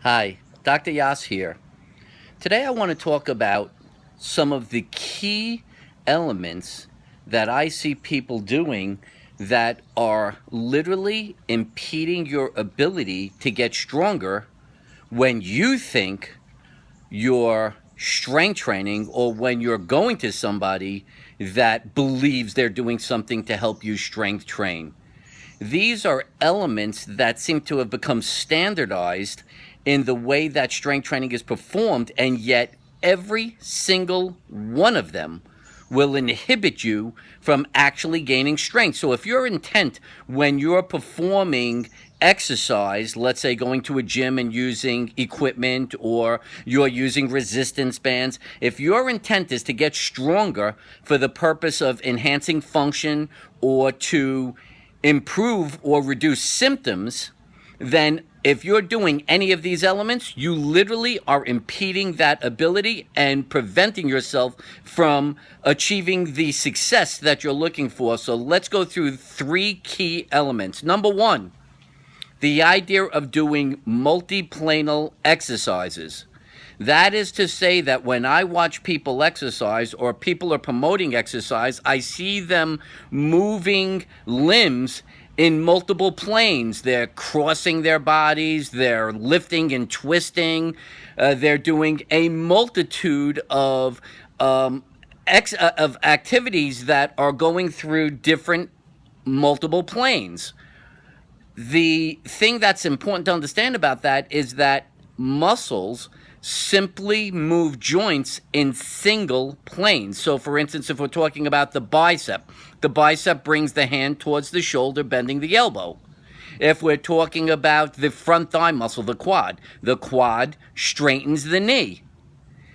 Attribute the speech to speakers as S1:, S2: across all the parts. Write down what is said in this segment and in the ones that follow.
S1: Hi, Dr. Yas here. Today I want to talk about some of the key elements that I see people doing that are literally impeding your ability to get stronger when you think you're strength training or when you're going to somebody that believes they're doing something to help you strength train. These are elements that seem to have become standardized in the way that strength training is performed, and yet every single one of them will inhibit you from actually gaining strength. So if your intent when you're performing exercise, let's say going to a gym and using equipment, or you're using resistance bands, if your intent is to get stronger for the purpose of enhancing function or to improve or reduce symptoms, then if you're doing any of these elements, you literally are impeding that ability and preventing yourself from achieving the success that you're looking for. So let's go through three key elements. Number one, the idea of doing multiplanal exercises. That is to say that when I watch people exercise or people are promoting exercise, I see them moving limbs in multiple planes. They're crossing their bodies, they're lifting and twisting, they're doing a multitude of activities that are going through different multiple planes. The thing that's important to understand about that is that muscles simply move joints in single planes. So for instance, if we're talking about the bicep brings the hand towards the shoulder, bending the elbow. If we're talking about the front thigh muscle, the quad straightens the knee.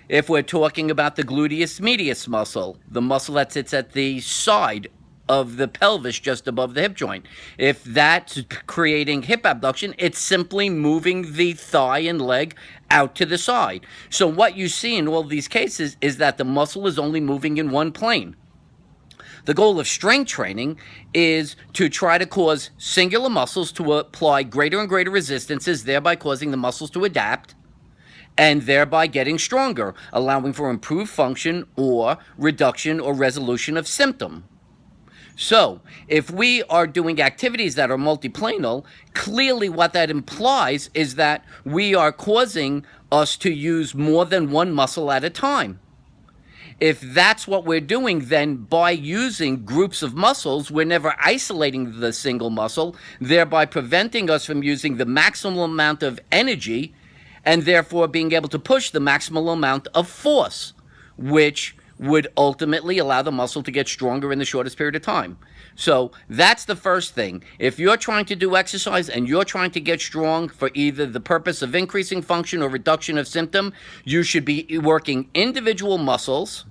S1: If we're talking about the gluteus medius muscle, the muscle that sits at the side of the pelvis just above the hip joint, if that's creating hip abduction, it's simply moving the thigh and leg out to the side. So what you see in all these cases is that the muscle is only moving in one plane. The goal of strength training is to try to cause singular muscles to apply greater and greater resistances, thereby causing the muscles to adapt and thereby getting stronger, allowing for improved function or reduction or resolution of symptom. So, if we are doing activities that are multiplanal, clearly what that implies is that we are causing us to use more than one muscle at a time. If that's what we're doing, then by using groups of muscles, we're never isolating the single muscle, thereby preventing us from using the maximal amount of energy and therefore being able to push the maximal amount of force, which would ultimately allow the muscle to get stronger in the shortest period of time. So that's the first thing. If you're trying to do exercise and you're trying to get strong for either the purpose of increasing function or reduction of symptom, you should be working individual muscles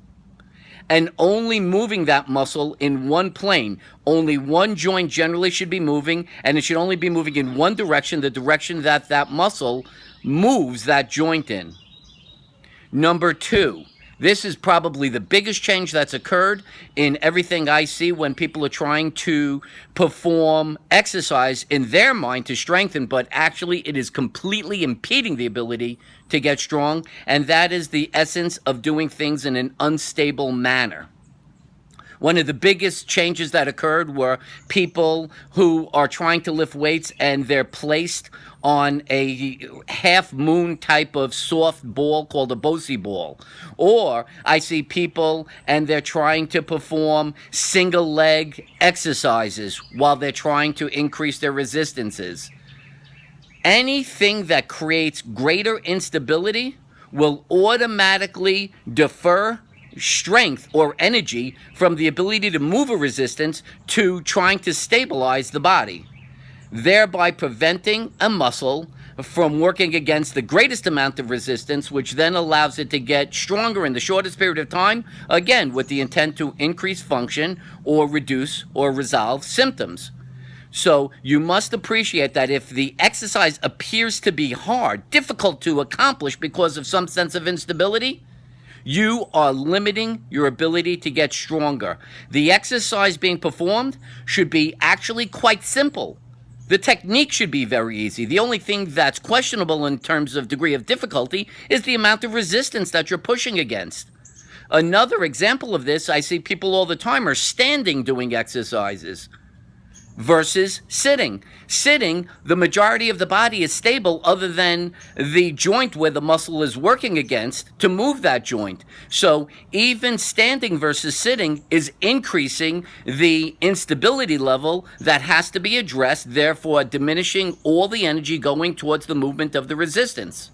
S1: and only moving that muscle in one plane. Only one joint generally should be moving, and it should only be moving in one direction, the direction that that muscle moves that joint in. Number two, this is probably the biggest change that's occurred in everything I see when people are trying to perform exercise in their mind to strengthen, but actually it is completely impeding the ability to get strong, and that is the essence of doing things in an unstable manner. One of the biggest changes that occurred were people who are trying to lift weights and they're placed on a half moon type of soft ball called a Bocce ball. Or I see people and they're trying to perform single leg exercises while they're trying to increase their resistances. Anything that creates greater instability will automatically defer strength or energy from the ability to move a resistance to trying to stabilize the body, thereby preventing a muscle from working against the greatest amount of resistance, which then allows it to get stronger in the shortest period of time, again, with the intent to increase function or reduce or resolve symptoms. So you must appreciate that if the exercise appears to be hard, difficult to accomplish because of some sense of instability, you are limiting your ability to get stronger. The exercise being performed should be actually quite simple. The technique should be very easy. The only thing that's questionable in terms of degree of difficulty is the amount of resistance that you're pushing against. Another example of this, I see people all the time are standing doing exercises versus sitting. Sitting, the majority of the body is stable other than the joint where the muscle is working against to move that joint. So even standing versus sitting is increasing the instability level that has to be addressed, therefore diminishing all the energy going towards the movement of the resistance.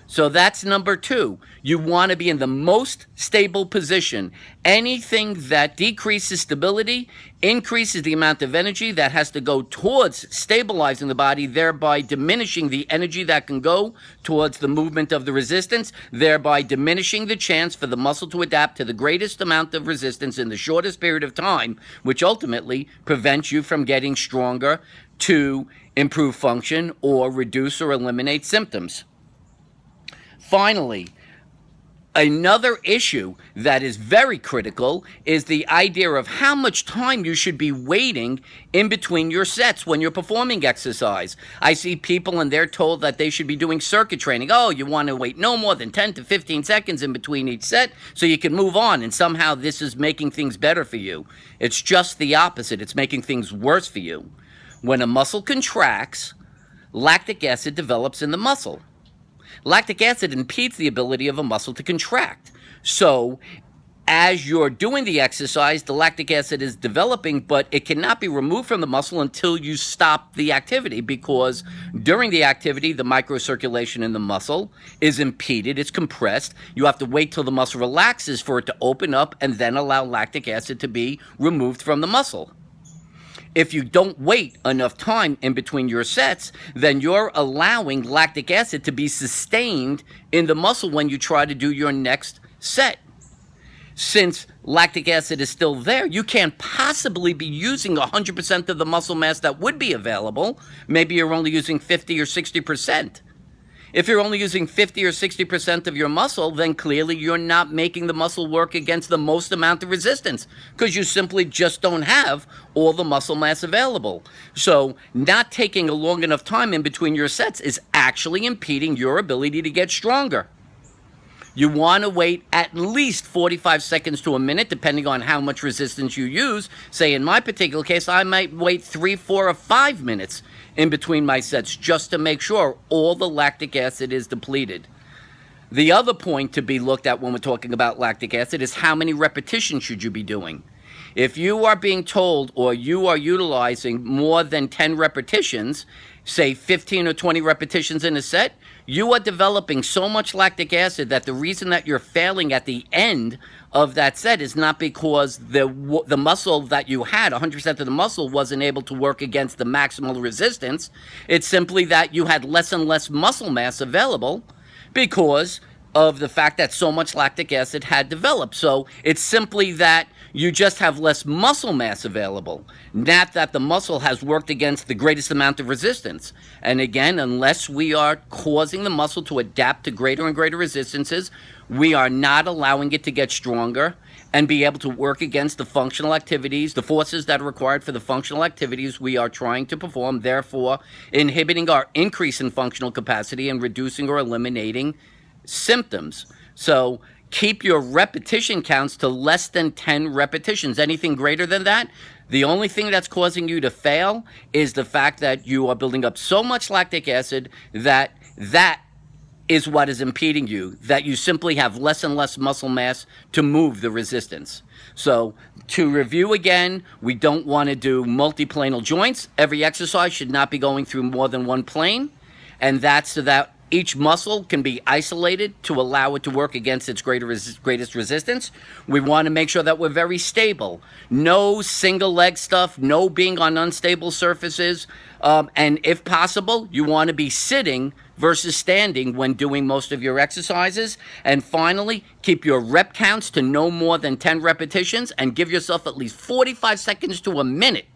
S1: So that's number two. You want to be in the most stable position. Anything that decreases stability increases the amount of energy that has to go towards stabilizing the body, thereby diminishing the energy that can go towards the movement of the resistance, thereby diminishing the chance for the muscle to adapt to the greatest amount of resistance in the shortest period of time, which ultimately prevents you from getting stronger to improve function or reduce or eliminate symptoms. Finally, another issue that is very critical is the idea of how much time you should be waiting in between your sets when you're performing exercise. I see people and they're told that they should be doing circuit training. Oh, you want to wait no more than 10 to 15 seconds in between each set so you can move on, and somehow this is making things better for you. It's just the opposite. It's making things worse for you. When a muscle contracts, lactic acid develops in the muscle. Lactic acid impedes the ability of a muscle to contract. So as you're doing the exercise, the lactic acid is developing, but it cannot be removed from the muscle until you stop the activity, because during the activity, the microcirculation in the muscle is impeded, it's compressed. You have to wait till the muscle relaxes for it to open up and then allow lactic acid to be removed from the muscle. If you don't wait enough time in between your sets, then you're allowing lactic acid to be sustained in the muscle when you try to do your next set. Since lactic acid is still there, you can't possibly be using 100% of the muscle mass that would be available. Maybe you're only using 50 or 60%. If you're only using 50 or 60% of your muscle, then clearly you're not making the muscle work against the most amount of resistance, because you simply just don't have all the muscle mass available. So not taking a long enough time in between your sets is actually impeding your ability to get stronger. You want to wait at least 45 seconds to a minute, depending on how much resistance you use. Say in my particular case, I might wait 3, 4, or 5 minutes in between my sets just to make sure all the lactic acid is depleted. The other point to be looked at when we're talking about lactic acid is how many repetitions should you be doing. If you are being told or you are utilizing more than 10 repetitions, say 15 or 20 repetitions in a set, you are developing so much lactic acid that the reason that you're failing at the end of that set is not because the muscle that you had, 100% of the muscle, wasn't able to work against the maximal resistance. It's simply that you had less and less muscle mass available because of the fact that so much lactic acid had developed. So it's simply that you just have less muscle mass available, not that the muscle has worked against the greatest amount of resistance. And again, unless we are causing the muscle to adapt to greater and greater resistances, we are not allowing it to get stronger and be able to work against the functional activities, the forces that are required for the functional activities we are trying to perform, therefore inhibiting our increase in functional capacity and reducing or eliminating symptoms. So keep your repetition counts to less than 10 repetitions. Anything greater than that, the only thing that's causing you to fail is the fact that you are building up so much lactic acid that is what is impeding you, that you simply have less and less muscle mass to move the resistance. So to review again, we don't want to do multiplanal joints. Every exercise should not be going through more than one plane, and that's so that each muscle can be isolated to allow it to work against its greatest resistance. We want to make sure that we're very stable. No single leg stuff, no being on unstable surfaces, and if possible, you want to be sitting versus standing when doing most of your exercises. And finally, keep your rep counts to no more than 10 repetitions and give yourself at least 45 seconds to a minute,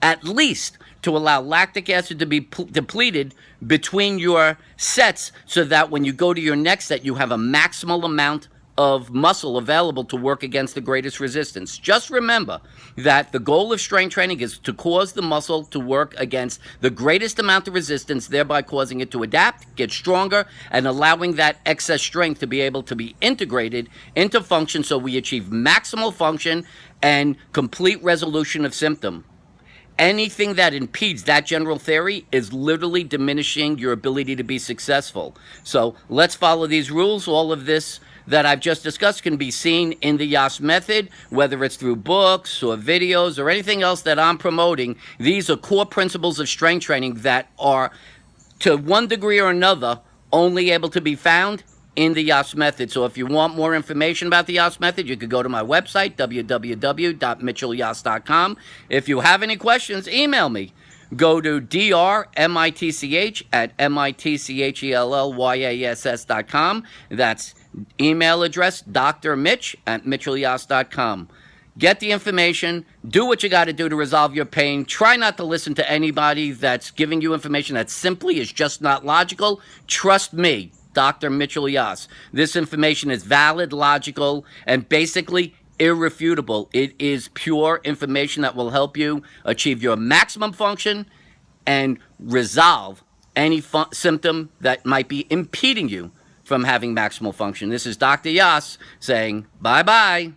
S1: at least, to allow lactic acid to be depleted between your sets so that when you go to your next set, you have a maximal amount of muscle available to work against the greatest resistance. Just remember that the goal of strength training is to cause the muscle to work against the greatest amount of resistance, thereby causing it to adapt, get stronger, and allowing that excess strength to be able to be integrated into function so we achieve maximal function and complete resolution of symptom. Anything that impedes that general theory is literally diminishing your ability to be successful. So let's follow these rules. All of this that I've just discussed can be seen in the Yas method, whether it's through books or videos or anything else that I'm promoting. These are core principles of strength training that are, to one degree or another, only able to be found in the Yas method. So if you want more information about the Yas method, you could go to my website, www.mitchellyas.com. If you have any questions, email me. Go to drmitch@mitchellyas.com. That's email address, drmitch@mitchellyas.com. Get the information. Do what you got to do to resolve your pain. Try not to listen to anybody that's giving you information that simply is just not logical. Trust me, Dr. Mitchell Yas. This information is valid, logical, and basically irrefutable. It is pure information that will help you achieve your maximum function and resolve any symptom that might be impeding you from having maximal function. This is Dr. Yas saying bye-bye.